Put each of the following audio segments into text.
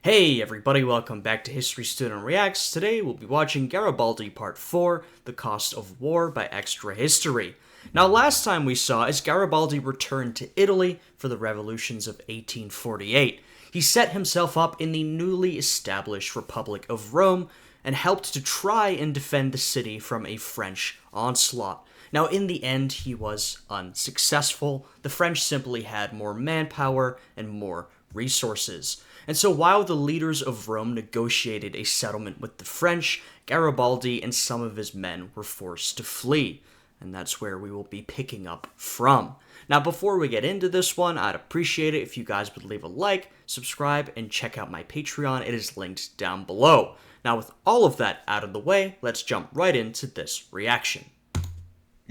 Hey everybody, welcome back to History Student Reacts. Today we'll be watching Garibaldi Part 4, The Cost of War by Extra History. Now last time we saw as Garibaldi returned to Italy for the revolutions of 1848. He set himself up in the newly established Republic of Rome and helped to try and defend the city from a French onslaught. Now, in the end, he was unsuccessful. The French simply had more manpower and more resources. And so while the leaders of Rome negotiated a settlement with the French, Garibaldi and some of his men were forced to flee. And that's where we will be picking up from. Now, before we get into this one, I'd appreciate it if you guys would leave a like, subscribe, and check out my Patreon. It is linked down below. Now, with all of that out of the way, let's jump right into this reaction.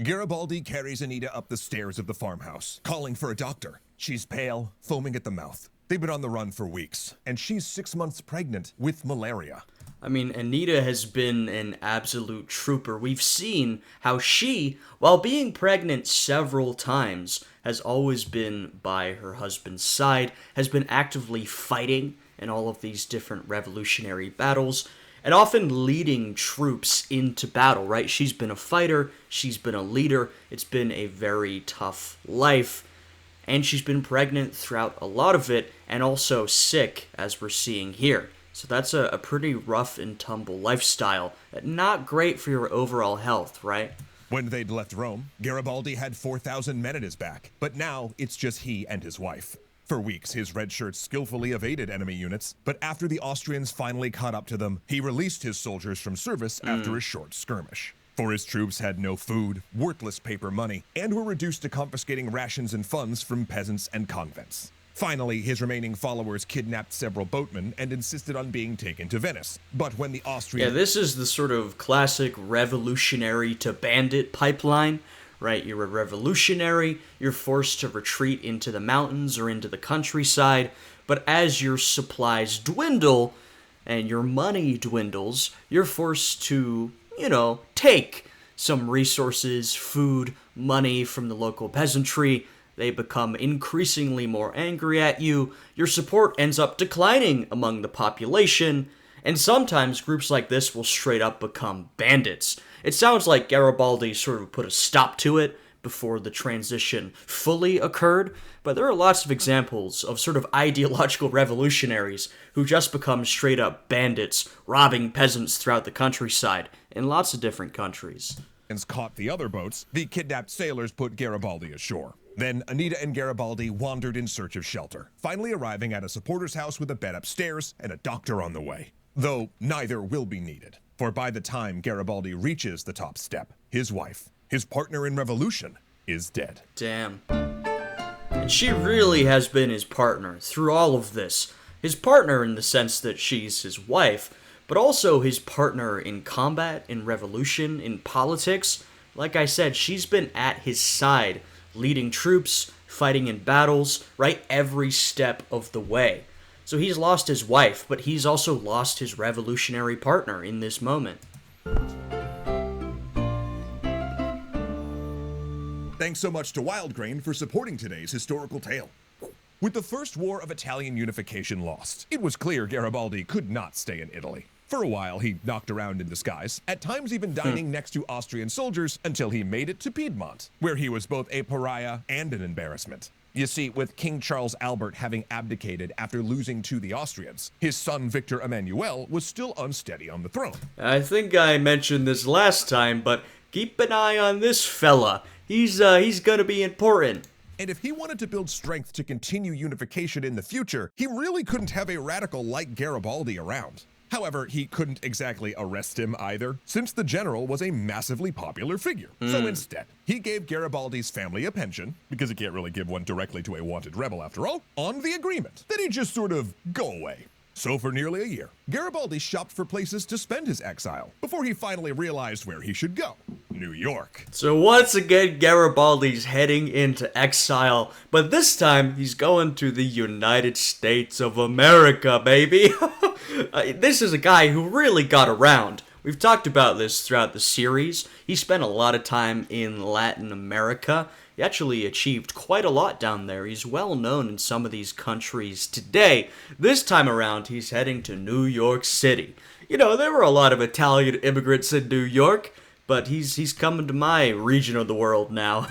Garibaldi carries Anita up the stairs of the farmhouse, calling for a doctor. She's pale, foaming at the mouth. They've been on the run for weeks, and she's 6 months pregnant with malaria. I mean, Anita has been an absolute trooper. We've seen how she, while being pregnant several times, has always been by her husband's side, has been actively fighting in all of these different revolutionary battles, and often leading troops into battle, right? She's been a fighter, she's been a leader, it's been a very tough life, and she's been pregnant throughout a lot of it, and also sick, as we're seeing here. So that's a pretty rough and tumble lifestyle. Not great for your overall health, right? When they'd left Rome, Garibaldi had 4,000 men at his back, but now it's just he and his wife. For weeks, his red shirts skillfully evaded enemy units, but after the Austrians finally caught up to them, he released his soldiers from service after a short skirmish. For his troops had no food, worthless paper money, and were reduced to confiscating rations and funds from peasants and convents. Finally, his remaining followers kidnapped several boatmen and insisted on being taken to Venice. But when the Austrians... Yeah, this is the sort of classic revolutionary to bandit pipeline, right? You're a revolutionary, you're forced to retreat into the mountains or into the countryside, but as your supplies dwindle and your money dwindles, you're forced to, take some resources, food, money from the local peasantry. They become increasingly more angry at you, your support ends up declining among the population, and sometimes groups like this will straight up become bandits. It sounds like Garibaldi sort of put a stop to it before the transition fully occurred, but there are lots of examples of sort of ideological revolutionaries who just become straight up bandits, robbing peasants throughout the countryside in lots of different countries. caught the other boats, the kidnapped sailors put Garibaldi ashore. Then Anita and Garibaldi wandered in search of shelter, finally arriving at a supporter's house with a bed upstairs and a doctor on the way. Though neither will be needed, for by the time Garibaldi reaches the top step, his wife, his partner in revolution, is dead. Damn. And she really has been his partner through all of this. His partner in the sense that she's his wife, but also his partner in combat, in revolution, in politics. Like I said, she's been at his side, leading troops, fighting in battles, right every step of the way. So he's lost his wife, but he's also lost his revolutionary partner in this moment. Thanks so much to Wildgrain for supporting today's historical tale. With the First War of Italian Unification lost, it was clear Garibaldi could not stay in Italy. For a while, he knocked around in disguise, at times even dining next to Austrian soldiers until he made it to Piedmont, where he was both a pariah and an embarrassment. You see, with King Charles Albert having abdicated after losing to the Austrians, his son Victor Emmanuel was still unsteady on the throne. I think I mentioned this last time, but keep an eye on this fella. He's gonna be important. And if he wanted to build strength to continue unification in the future, he really couldn't have a radical like Garibaldi around. However, he couldn't exactly arrest him either, since the general was a massively popular figure. So instead, he gave Garibaldi's family a pension, because he can't really give one directly to a wanted rebel after all, on the agreement that he'd just sort of go away. So for nearly a year, Garibaldi shopped for places to spend his exile, before he finally realized where he should go: New York. So once again, Garibaldi's heading into exile, but this time he's going to the United States of America, baby. This is a guy who really got around. We've talked about this throughout the series. He spent a lot of time in Latin America. He actually achieved quite a lot down there. He's well known in some of these countries today. This time around, he's heading to New York City. You know, there were a lot of Italian immigrants in New York, but he's coming to my region of the world now.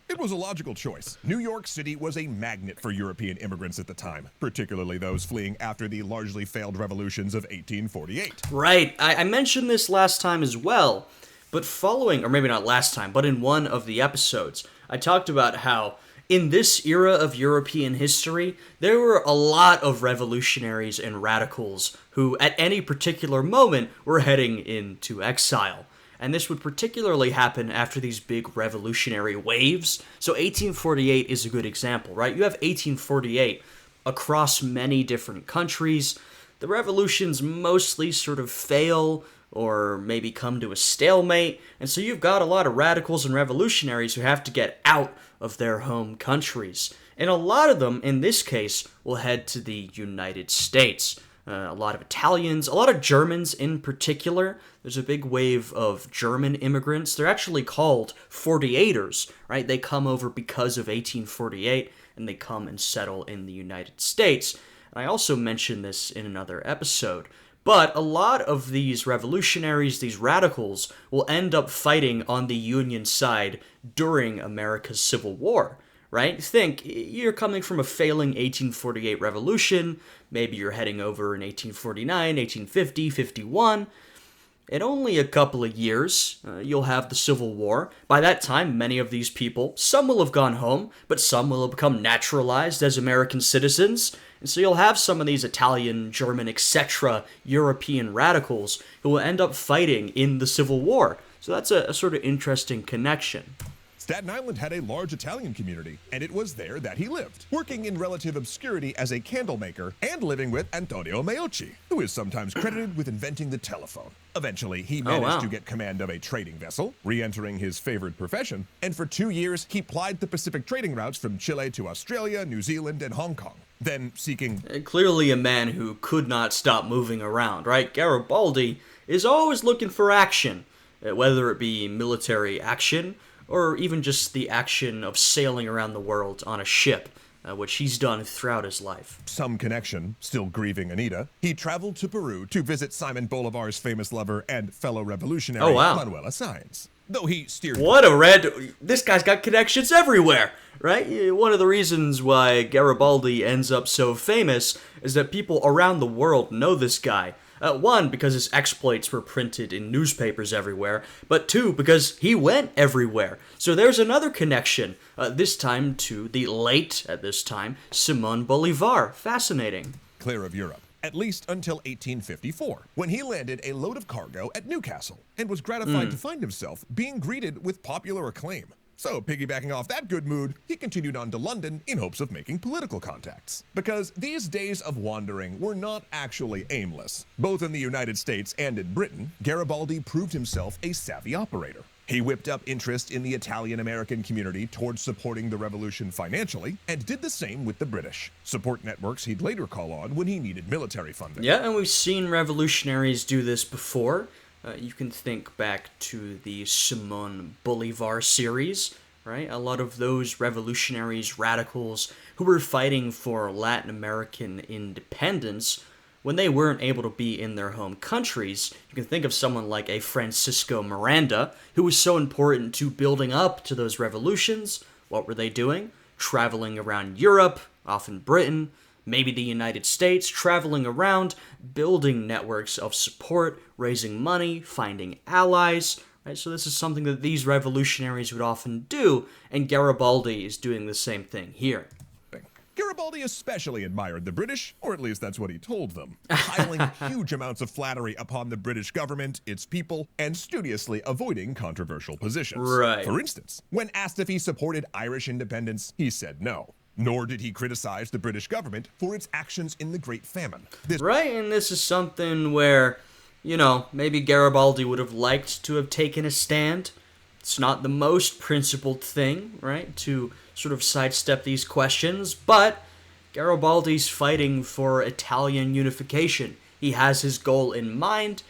It was a logical choice. New York City was a magnet for European immigrants at the time, particularly those fleeing after the largely failed revolutions of 1848. Right, I mentioned this last time as well, but following, or maybe not last time, but in one of the episodes, I talked about how in this era of European history, there were a lot of revolutionaries and radicals who, at any particular moment, were heading into exile. And this would particularly happen after these big revolutionary waves. So 1848 is a good example, right? You have 1848 across many different countries. The revolutions mostly sort of fail or maybe come to a stalemate. And so you've got a lot of radicals and revolutionaries who have to get out of their home countries. And a lot of them, in this case, will head to the United States. A lot of Italians, a lot of Germans in particular. There's a big wave of German immigrants. They're actually called 48ers, right? They come over because of 1848, and they come and settle in the United States. And I also mentioned this in another episode. But a lot of these revolutionaries, these radicals, will end up fighting on the Union side during America's Civil War. Right? Think, you're coming from a failing 1848 revolution, maybe you're heading over in 1849, 1850, 51. In only a couple of years, you'll have the Civil War. By that time, many of these people, some will have gone home, but some will have become naturalized as American citizens. And so you'll have some of these Italian, German, etc. European radicals who will end up fighting in the Civil War. So that's a sort of interesting connection. Staten Island had a large Italian community, and it was there that he lived, working in relative obscurity as a candle maker and living with Antonio Meucci, who is sometimes credited with inventing the telephone. Eventually, he managed to get command of a trading vessel, re-entering his favored profession, and for 2 years, he plied the Pacific trading routes from Chile to Australia, New Zealand, and Hong Kong. Then, seeking... Clearly a man who could not stop moving around, right? Garibaldi is always looking for action, whether it be military action or even just the action of sailing around the world on a ship, which he's done throughout his life. Some connection, still grieving Anita, he traveled to Peru to visit Simon Bolivar's famous lover and fellow revolutionary Manuela Sáenz. Though he steered... This guy's got connections everywhere, right? One of the reasons why Garibaldi ends up so famous is that people around the world know this guy. One, because his exploits were printed in newspapers everywhere, but two, because he went everywhere. So there's another connection, this time to the late, at this time, Simón Bolívar. Fascinating. Clear of Europe, at least until 1854, when he landed a load of cargo at Newcastle and was gratified to find himself being greeted with popular acclaim. So, piggybacking off that good mood, he continued on to London in hopes of making political contacts. Because these days of wandering were not actually aimless. Both in the United States and in Britain, Garibaldi proved himself a savvy operator. He whipped up interest in the Italian-American community towards supporting the revolution financially, and did the same with the British, support networks he'd later call on when he needed military funding. Yeah, and we've seen revolutionaries do this before. You can think back to the Simón Bolívar series, right? A lot of those revolutionaries, radicals, who were fighting for Latin American independence, when they weren't able to be in their home countries, you can think of someone like a Francisco Miranda, who was so important to building up to those revolutions. What were they doing? Traveling around Europe, often Britain, maybe the United States, traveling around, building networks of support, raising money, finding allies, right? So this is something that these revolutionaries would often do, and Garibaldi is doing the same thing here. Garibaldi especially admired the British, or at least that's what he told them, piling huge amounts of flattery upon the British government, its people, and studiously avoiding controversial positions. Right. For instance, when asked if he supported Irish independence, he said no. Nor did he criticize the British government for its actions in the Great Famine. Right, and this is something where, maybe Garibaldi would have liked to have taken a stand. It's not the most principled thing, right, to sort of sidestep these questions, but Garibaldi's fighting for Italian unification. He has his goal in mind,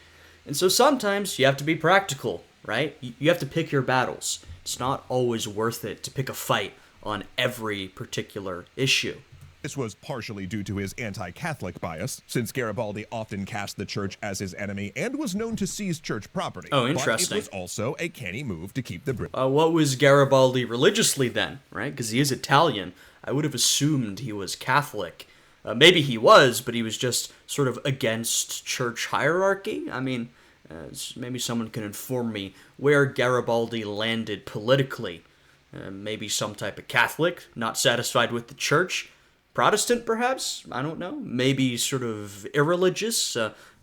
and so sometimes you have to be practical. right? You have to pick your battles. It's not always worth it to pick a fight on every particular issue. This was partially due to his anti-Catholic bias, since Garibaldi often cast the church as his enemy and was known to seize church property. Oh, interesting. But it was also a canny move to keep the British. What was Garibaldi religiously then, right? Because he is Italian. I would have assumed he was Catholic. Maybe he was, but he was just sort of against church hierarchy. I mean, maybe someone can inform me where Garibaldi landed politically. Maybe some type of Catholic, not satisfied with the church. Protestant, perhaps? I don't know. Maybe sort of irreligious?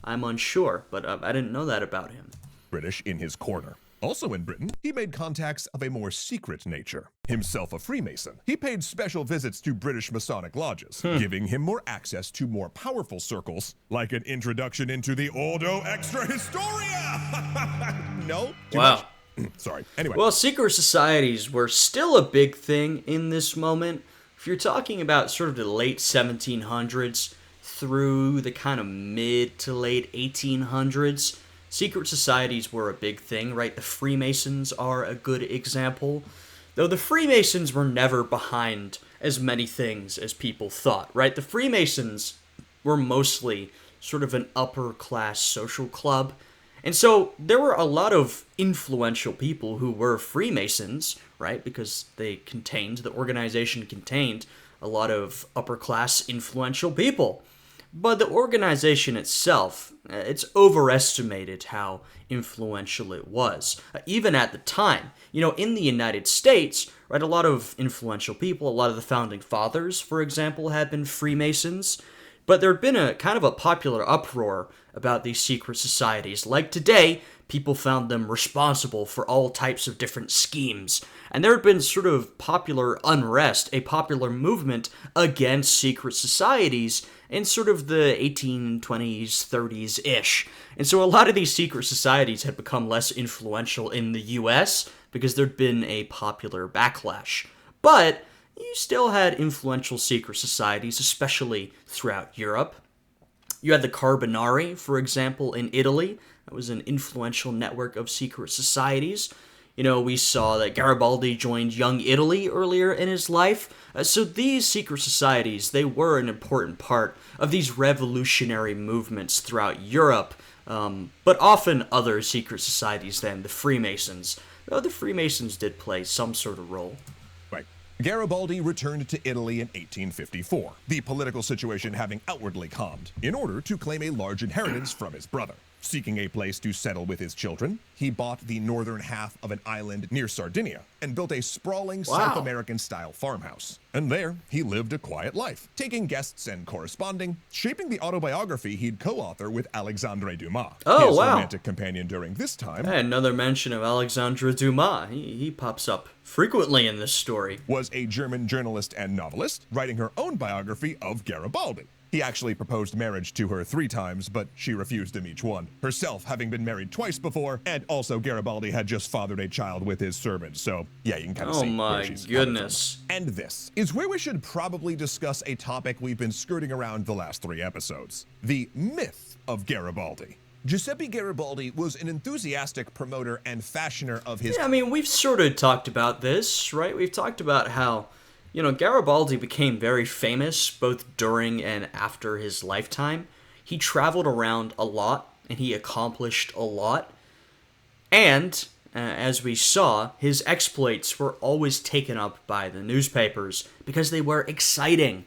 I'm unsure, but I didn't know that about him. British in his corner. Also in Britain, he made contacts of a more secret nature. Himself a Freemason, he paid special visits to British Masonic lodges, giving him more access to more powerful circles, like an introduction into the Ordo Extra Historia! No? Too Wow. much? Sorry. Anyway. Well, secret societies were still a big thing in this moment. If you're talking about sort of the late 1700s through the kind of mid to late 1800s, secret societies were a big thing, right? The Freemasons are a good example. Though the Freemasons were never behind as many things as people thought, right? The Freemasons were mostly sort of an upper class social club. And so there were a lot of influential people who were Freemasons, right? Because the organization contained a lot of upper class influential people. But the organization itself, it's overestimated how influential it was. Even at the time, in the United States, right, a lot of influential people, a lot of the founding fathers, for example, had been Freemasons. But there had been a kind of a popular uproar about these secret societies. Like today, people found them responsible for all types of different schemes. And there had been sort of popular unrest, a popular movement against secret societies in sort of the 1820s, 30s-ish. And so a lot of these secret societies had become less influential in the US because there'd been a popular backlash. But you still had influential secret societies, especially throughout Europe. You had the Carbonari, for example, in Italy. That was an influential network of secret societies. We saw that Garibaldi joined Young Italy earlier in his life. So these secret societies, they were an important part of these revolutionary movements throughout Europe, but often other secret societies than the Freemasons. Though the Freemasons did play some sort of role. Right. Garibaldi returned to Italy in 1854, the political situation having outwardly calmed, in order to claim a large inheritance from his brother. Seeking a place to settle with his children, he bought the northern half of an island near Sardinia and built a sprawling South American-style farmhouse. And there, he lived a quiet life, taking guests and corresponding, shaping the autobiography he'd co-author with Alexandre Dumas, his romantic companion during this time. Another mention of Alexandre Dumas. He pops up frequently in this story. Was a German journalist and novelist, writing her own biography of Garibaldi. He actually proposed marriage to her 3 times, but she refused him each one, herself having been married twice before, and also Garibaldi had just fathered a child with his servant, so yeah, you can kind of see where she's goodness. And this is where we should probably discuss a topic we've been skirting around the last 3 episodes: the myth of Garibaldi. Giuseppe Garibaldi was an enthusiastic promoter and fashioner of his... Yeah, I mean, we've sort of talked about this, right? We've talked about how Garibaldi became very famous both during and after his lifetime. He traveled around a lot, and he accomplished a lot. And, as we saw, his exploits were always taken up by the newspapers because they were exciting.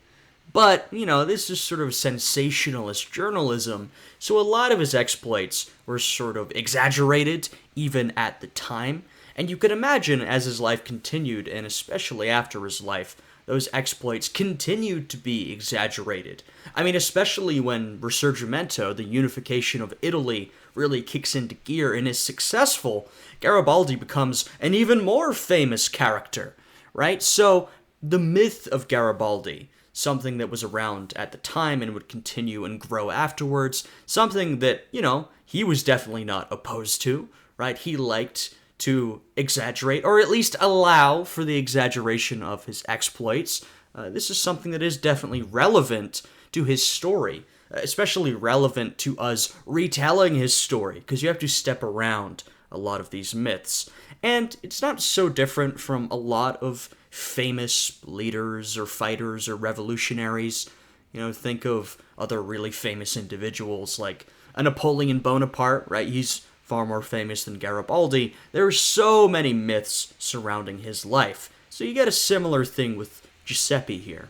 But, this is sort of sensationalist journalism, so a lot of his exploits were sort of exaggerated, even at the time. And you can imagine as his life continued, and especially after his life, those exploits continued to be exaggerated. I mean, especially when Risorgimento, the unification of Italy, really kicks into gear and is successful, Garibaldi becomes an even more famous character, right? So, the myth of Garibaldi, something that was around at the time and would continue and grow afterwards, something that, he was definitely not opposed to, right? He liked to exaggerate, or at least allow for the exaggeration of his exploits. This is something that is definitely relevant to his story, especially relevant to us retelling his story, because you have to step around a lot of these myths. And it's not so different from a lot of famous leaders or fighters or revolutionaries. Think of other really famous individuals like a Napoleon Bonaparte, right? He's far more famous than Garibaldi. There are so many myths surrounding his life. So you get a similar thing with Giuseppe here.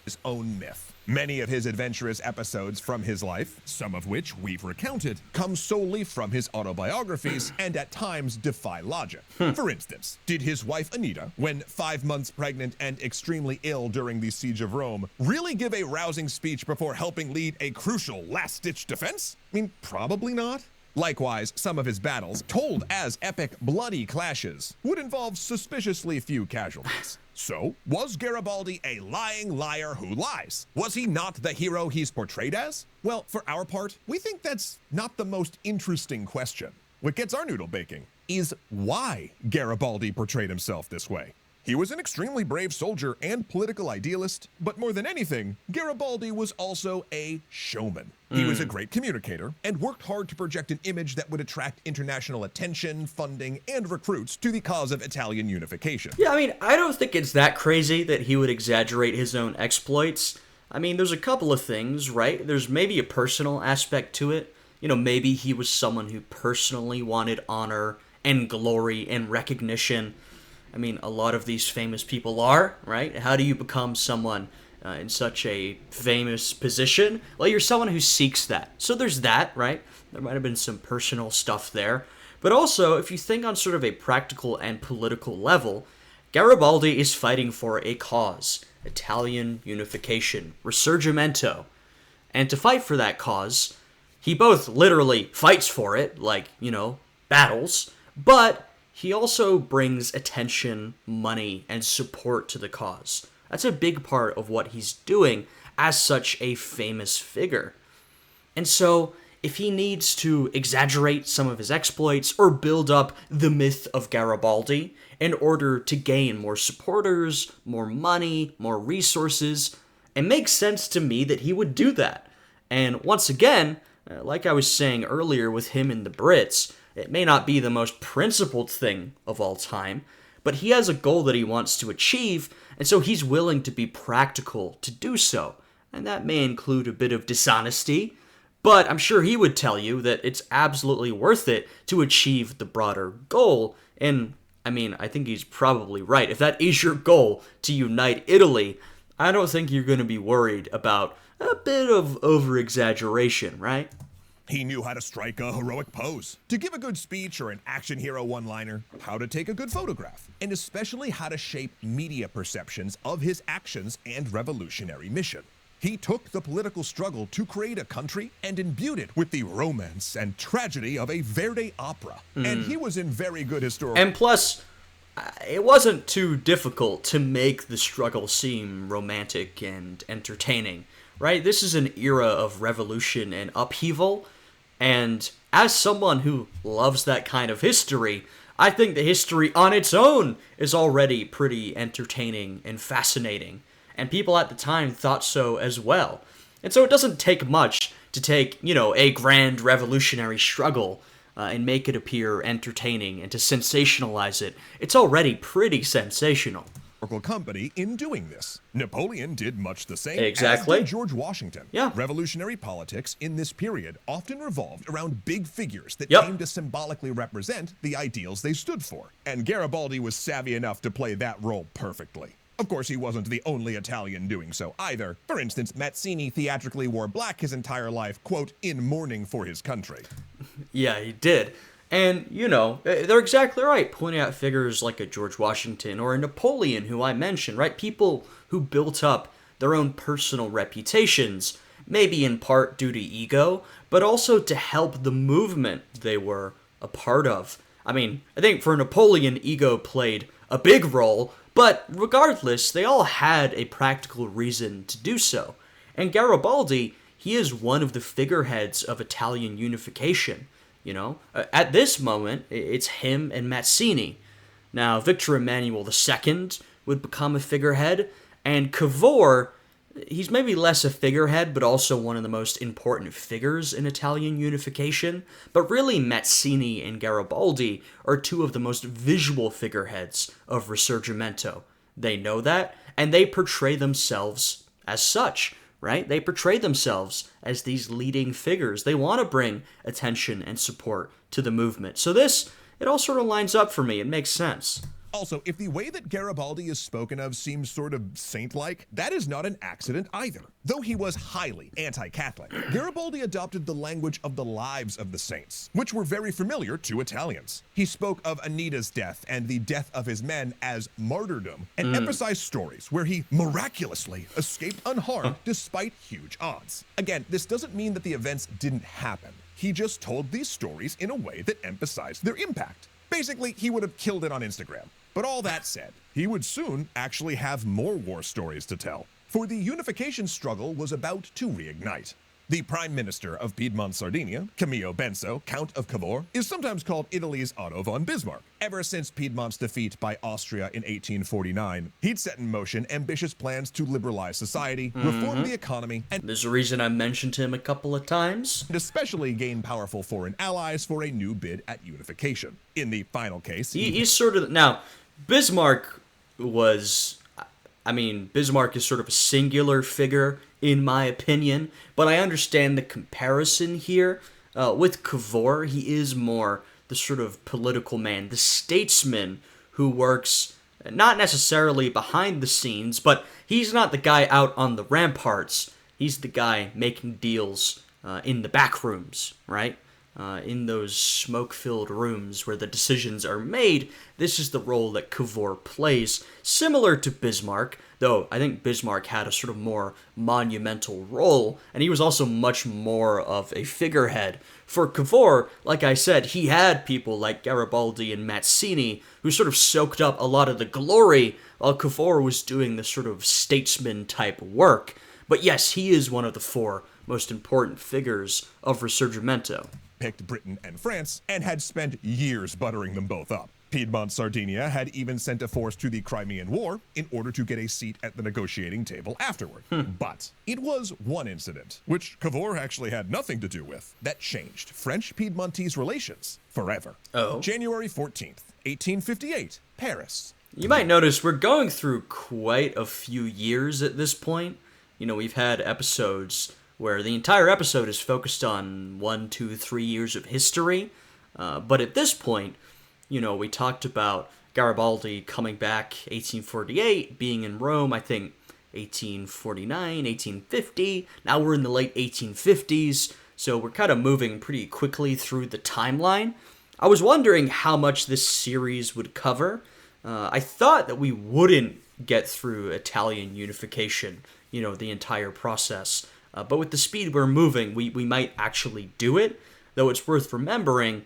His own myth. Many of his adventurous episodes from his life, some of which we've recounted, come solely from his autobiographies and at times defy logic. For instance, did his wife Anita, when 5 months pregnant and extremely ill during the siege of Rome, really give a rousing speech before helping lead a crucial last-ditch defense? I mean, probably not. Likewise, some of his battles, told as epic, bloody clashes, would involve suspiciously few casualties. So, was Garibaldi a lying liar who lies? Was he not the hero he's portrayed as? Well, for our part, we think that's not the most interesting question. What gets our noodle baking is why Garibaldi portrayed himself this way. He was an extremely brave soldier and political idealist, but more than anything, Garibaldi was also a showman. He was a great communicator and worked hard to project an image that would attract international attention, funding, and recruits to the cause of Italian unification. Yeah, I don't think it's that crazy that he would exaggerate his own exploits. There's a couple of things, right? There's maybe a personal aspect to it. Maybe he was someone who personally wanted honor and glory and recognition. A lot of these famous people are, right? How do you become someone in such a famous position? Well, you're someone who seeks that. So there's that, right? There might have been some personal stuff there. But also, if you think on sort of a practical and political level, Garibaldi is fighting for a cause. Italian unification. Risorgimento. And to fight for that cause, he both literally fights for it, like, battles, but he also brings attention, money, and support to the cause. That's a big part of what he's doing as such a famous figure. And so, if he needs to exaggerate some of his exploits or build up the myth of Garibaldi in order to gain more supporters, more money, more resources, it makes sense to me that he would do that. And once again, like I was saying earlier with him and the Brits, it may not be the most principled thing of all time, but he has a goal that he wants to achieve, and so he's willing to be practical to do so. And that may include a bit of dishonesty, but I'm sure he would tell you that it's absolutely worth it to achieve the broader goal. And, I think he's probably right. If that is your goal, to unite Italy, I don't think you're going to be worried about a bit of over-exaggeration, right? He knew how to strike a heroic pose, to give a good speech or an action hero one-liner, how to take a good photograph, and especially how to shape media perceptions of his actions and revolutionary mission. He took the political struggle to create a country and imbued it with the romance and tragedy of a Verdi opera. And he was in very good historical... And plus, it wasn't too difficult to make the struggle seem romantic and entertaining, right? This is an era of revolution and upheaval, and as someone who loves that kind of history, I think the history on its own is already pretty entertaining and fascinating, and people at the time thought so as well. And so it doesn't take much to take, a grand revolutionary struggle and make it appear entertaining and to sensationalize it. It's already pretty sensational. company in doing this. Napoleon did much the same Exactly. as did George Washington. Yeah. Revolutionary politics in this period often revolved around big figures that Yep. came to symbolically represent the ideals they stood for. And Garibaldi was savvy enough to play that role perfectly. Of course, he wasn't the only Italian doing so either. For instance, Mazzini theatrically wore black his entire life, quote, in mourning for his country. Yeah, he did. And, they're exactly right, pointing out figures like a George Washington or a Napoleon, who I mentioned, right? People who built up their own personal reputations, maybe in part due to ego, but also to help the movement they were a part of. I mean, I think for Napoleon, ego played a big role, but regardless, they all had a practical reason to do so. And Garibaldi, he is one of the figureheads of Italian unification. At this moment, it's him and Mazzini. Now, Victor Emmanuel II would become a figurehead, and Cavour, he's maybe less a figurehead, but also one of the most important figures in Italian unification. But really, Mazzini and Garibaldi are two of the most visual figureheads of Risorgimento. They know that, and they portray themselves as such, right? They portray themselves as these leading figures. They want to bring attention and support to the movement. So it all sort of lines up for me. It makes sense. Also, if the way that Garibaldi is spoken of seems sort of saint-like, that is not an accident either. Though he was highly anti-Catholic, Garibaldi adopted the language of the lives of the saints, which were very familiar to Italians. He spoke of Anita's death and the death of his men as martyrdom, and emphasized stories where he miraculously escaped unharmed despite huge odds. Again, this doesn't mean that the events didn't happen. He just told these stories in a way that emphasized their impact. Basically, he would have killed it on Instagram. But all that said, he would soon actually have more war stories to tell, for the unification struggle was about to reignite. The Prime Minister of Piedmont Sardinia, Camillo Benso, Count of Cavour, is sometimes called Italy's Otto von Bismarck. Ever since Piedmont's defeat by Austria in 1849, he'd set in motion ambitious plans to liberalize society, reform the economy, and There's a reason I mentioned him a couple of times. especially gain powerful foreign allies for a new bid at unification. In the final case, He's sort of... Now, Bismarck Bismarck is sort of a singular figure, in my opinion, but I understand the comparison here. With Cavour, he is more the sort of political man, the statesman who works not necessarily behind the scenes, but he's not the guy out on the ramparts. He's the guy making deals in the back rooms, right? In those smoke-filled rooms where the decisions are made. This is the role that Cavour plays, similar to Bismarck, though I think Bismarck had a sort of more monumental role, and he was also much more of a figurehead. For Cavour, like I said, he had people like Garibaldi and Mazzini who sort of soaked up a lot of the glory, while Cavour was doing the sort of statesman-type work. But yes, he is one of the four most important figures of Risorgimento. picked Britain and France, and had spent years buttering them both up. Piedmont Sardinia had even sent a force to the Crimean War in order to get a seat at the negotiating table afterward. But it was one incident, which Cavour actually had nothing to do with, that changed French-Piedmontese relations forever. January 14th, 1858, Paris. You might notice we're going through quite a few years at this point. You know, we've had episodes where the entire episode is focused on 1, 2, 3 years of history. But at this point, you know, we talked about Garibaldi coming back 1848, being in Rome, I think 1849, 1850. Now we're in the late 1850s, so we're kind of moving pretty quickly through the timeline. I was wondering how much this series would cover. I thought that we wouldn't get through Italian unification, you know, the entire process. But with the speed we're moving, we might actually do it. Though it's worth remembering,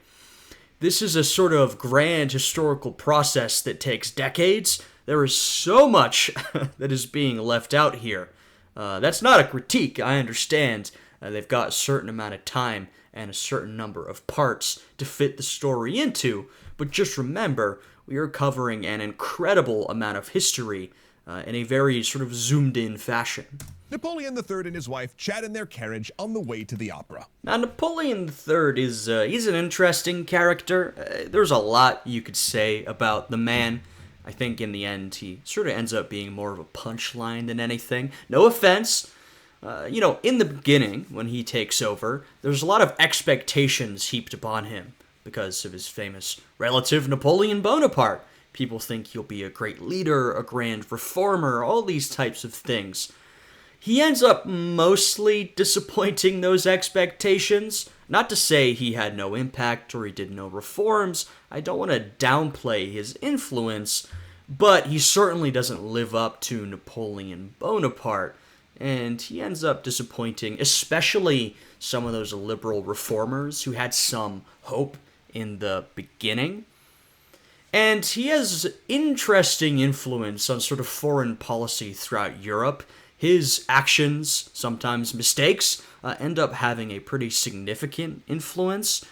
this is a sort of grand historical process that takes decades. There is so much that is being left out here. That's not a critique, I understand. They've got a certain amount of time and a certain number of parts to fit the story into. But just remember, we are covering an incredible amount of history in a very sort of zoomed-in fashion. Napoleon III and his wife chat in their carriage on the way to the opera. Now, Napoleon III is he's an interesting character. There's a lot you could say about the man. I think in the end, he sort of ends up being more of a punchline than anything. No offense. You know, in the beginning, when he takes over, there's a lot of expectations heaped upon him because of his famous relative, Napoleon Bonaparte. People think he'll be a great leader, a grand reformer, all these types of things. He ends up mostly disappointing those expectations. Not to say he had no impact or he did no reforms. I don't want to downplay his influence, but he certainly doesn't live up to Napoleon Bonaparte. And he ends up disappointing, especially some of those liberal reformers who had some hope in the beginning. And he has interesting influence on sort of foreign policy throughout Europe. His actions, sometimes mistakes, end up having a pretty significant influence.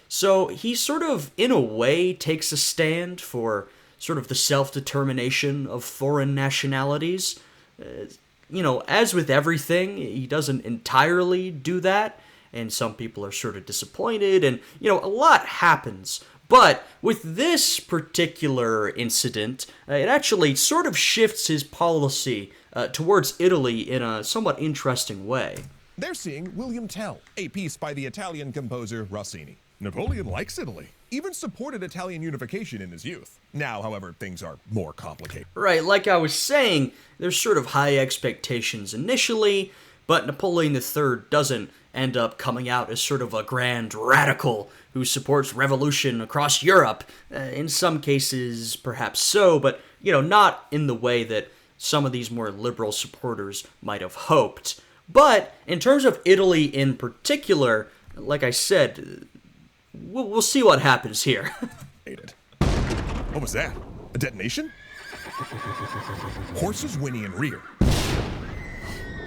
So he sort of, in a way, takes a stand for sort of the self-determination of foreign nationalities. as with everything, he doesn't entirely do that, and some people are sort of disappointed, and, a lot happens. But with this particular incident, it actually sort of shifts his policy towards Italy in a somewhat interesting way. They're seeing William Tell, a piece by the Italian composer Rossini. Napoleon likes Italy, even supported Italian unification in his youth. Now, however, things are more complicated. Right, like I was saying, there's sort of high expectations initially, but Napoleon III doesn't end up coming out as sort of a grand radical who supports revolution across Europe. In some cases, perhaps so, but, not in the way that some of these more liberal supporters might have hoped. But in terms of Italy in particular, like I said, we'll see what happens here. What was that? A detonation? Horses whinny in rear.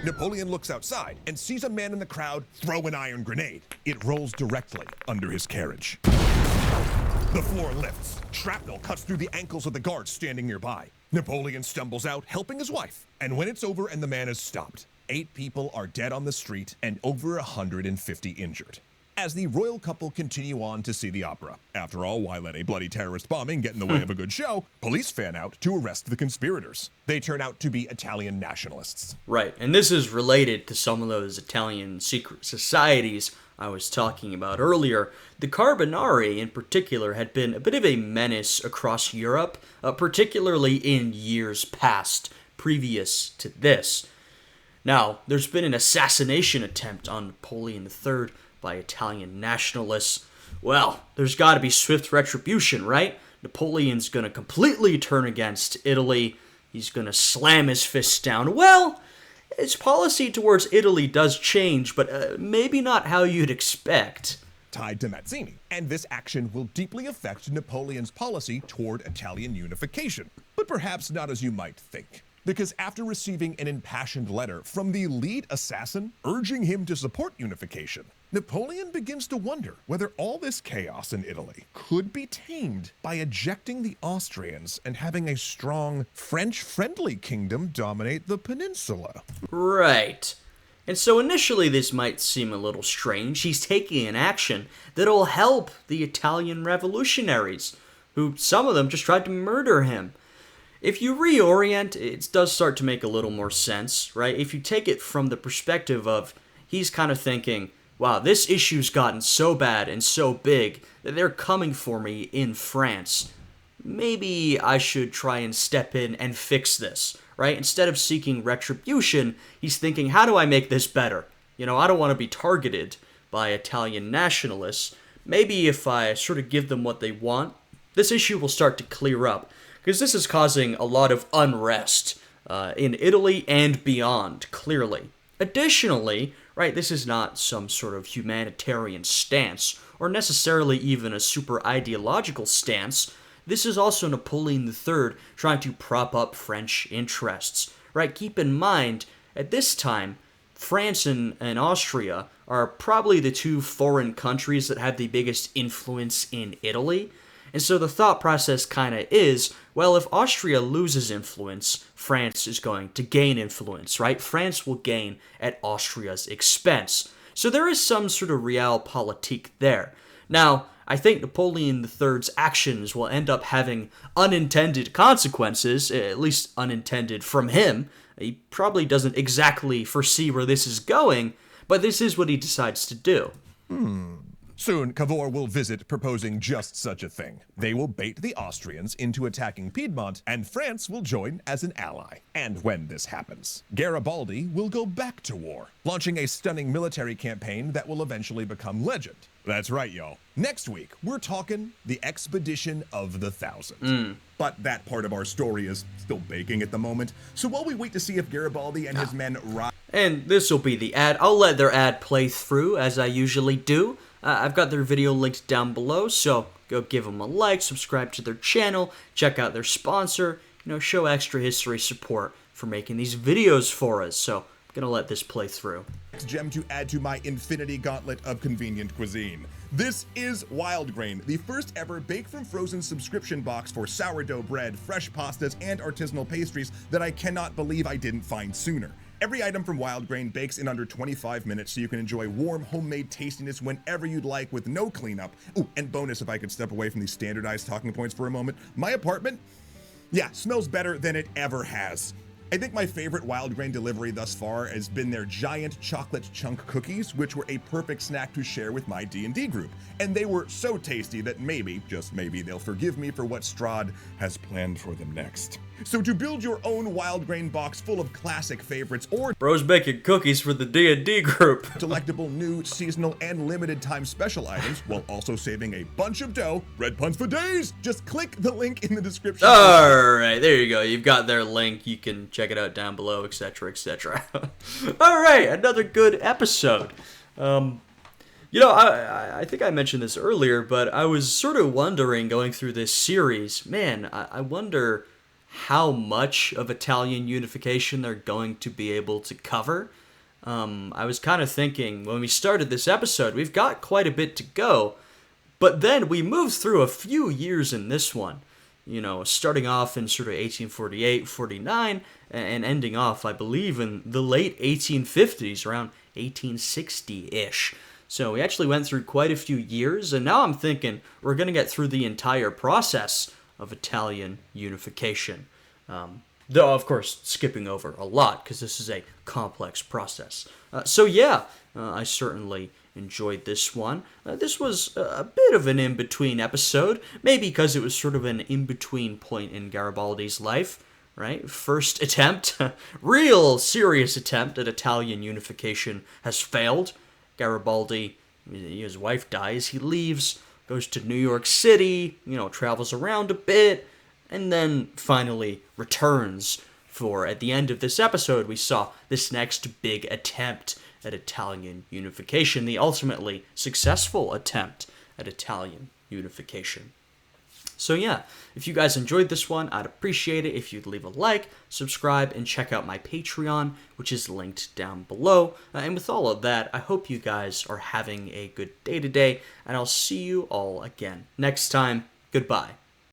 Napoleon looks outside and sees a man in the crowd throw an iron grenade. It rolls directly under his carriage. The floor lifts. Shrapnel cuts through the ankles of the guards standing nearby. Napoleon stumbles out, helping his wife. And when it's over and the man is stopped, 8 people are dead on the street and over 150 injured. As the royal couple continue on to see the opera. After all, why let a bloody terrorist bombing get in the way of a good show? Police fan out to arrest the conspirators. They turn out to be Italian nationalists. Right, and this is related to some of those Italian secret societies I was talking about earlier. The Carbonari, in particular, had been a bit of a menace across Europe, particularly in years past, previous to this. Now, there's been an assassination attempt on Napoleon III by Italian nationalists. Well, there's got to be swift retribution, right? Napoleon's going to completely turn against Italy. He's going to slam his fists down. Well, his policy towards Italy does change, but maybe not how you'd expect. Tied to Mazzini, and this action will deeply affect Napoleon's policy toward Italian unification, but perhaps not as you might think. Because after receiving an impassioned letter from the lead assassin urging him to support unification, Napoleon begins to wonder whether all this chaos in Italy could be tamed by ejecting the Austrians and having a strong French-friendly kingdom dominate the peninsula. Right. And so initially this might seem a little strange. He's taking an action that'll help the Italian revolutionaries, who some of them just tried to murder him. If you reorient, it does start to make a little more sense, right? If you take it from the perspective of, he's kind of thinking, wow, this issue's gotten so bad and so big that they're coming for me in France. Maybe I should try and step in and fix this, right? Instead of seeking retribution, he's thinking, how do I make this better? I don't want to be targeted by Italian nationalists. Maybe if I sort of give them what they want, this issue will start to clear up. Because this is causing a lot of unrest in Italy and beyond, clearly. Additionally, right, this is not some sort of humanitarian stance, or necessarily even a super ideological stance. This is also Napoleon III trying to prop up French interests, right? Keep in mind, at this time, France and Austria are probably the 2 foreign countries that have the biggest influence in Italy. And so the thought process kind of is, well, if Austria loses influence, France is going to gain influence, right? France will gain at Austria's expense. So there is some sort of realpolitik there. Now, I think Napoleon III's actions will end up having unintended consequences, at least unintended from him. He probably doesn't exactly foresee where this is going, but this is what he decides to do. Soon, Cavour will visit proposing just such a thing. They will bait the Austrians into attacking Piedmont, and France will join as an ally. And when this happens, Garibaldi will go back to war, launching a stunning military campaign that will eventually become legend. That's right, y'all. Next week, we're talking the Expedition of the Thousand. But that part of our story is still baking at the moment, so while we wait to see if Garibaldi and his men rise... And this will be the ad. I'll let their ad play through, as I usually do. I've got their video linked down below, so go give them a like, subscribe to their channel, check out their sponsor, show Extra History support for making these videos for us. So I'm going to let this play through. Gem to add to my infinity gauntlet of convenient cuisine. This is Wild Grain, the first ever bake from frozen subscription box for sourdough bread, fresh pastas, and artisanal pastries that I cannot believe I didn't find sooner. Every item from Wild Grain bakes in under 25 minutes so you can enjoy warm, homemade tastiness whenever you'd like with no cleanup. Ooh, and bonus if I could step away from these standardized talking points for a moment. My apartment, yeah, smells better than it ever has. I think my favorite Wild Grain delivery thus far has been their giant chocolate chunk cookies, which were a perfect snack to share with my D&D group. And they were so tasty that maybe, just maybe, they'll forgive me for what Strahd has planned for them next. So to build your own Wild Grain box full of classic favorites or Bro's baking cookies for the D&D group. delectable new, seasonal, and limited time special items, while also saving a bunch of dough, Red Puns for days, just click the link in the description. Alright, there you go. You've got their link. You can check it out down below, etc., etc. Alright, another good episode. You know, I think I mentioned this earlier, but I was sort of wondering going through this series, man, I wonder how much of Italian unification they're going to be able to cover. I was kind of thinking, when we started this episode, we've got quite a bit to go, but then we moved through a few years in this one. You know, starting off in sort of 1848, 49, and ending off, I believe, in the late 1850s, around 1860-ish. So we actually went through quite a few years, and now I'm thinking we're going to get through the entire process of Italian unification. Though, of course, skipping over a lot, because this is a complex process. So yeah, I certainly enjoyed this one. This was a bit of an in-between episode, maybe because it was sort of an in-between point in Garibaldi's life, right? First attempt, real serious attempt at Italian unification has failed. Garibaldi, his wife dies, he leaves, goes to New York City, you know, travels around a bit, and then finally returns for, at the end of this episode, we saw this next big attempt at Italian unification, the ultimately successful attempt at Italian unification. So yeah, if you guys enjoyed this one, I'd appreciate it if you'd leave a like, subscribe, and check out my Patreon, which is linked down below. And with all of that, I hope you guys are having a good day today, and I'll see you all again next time. Goodbye.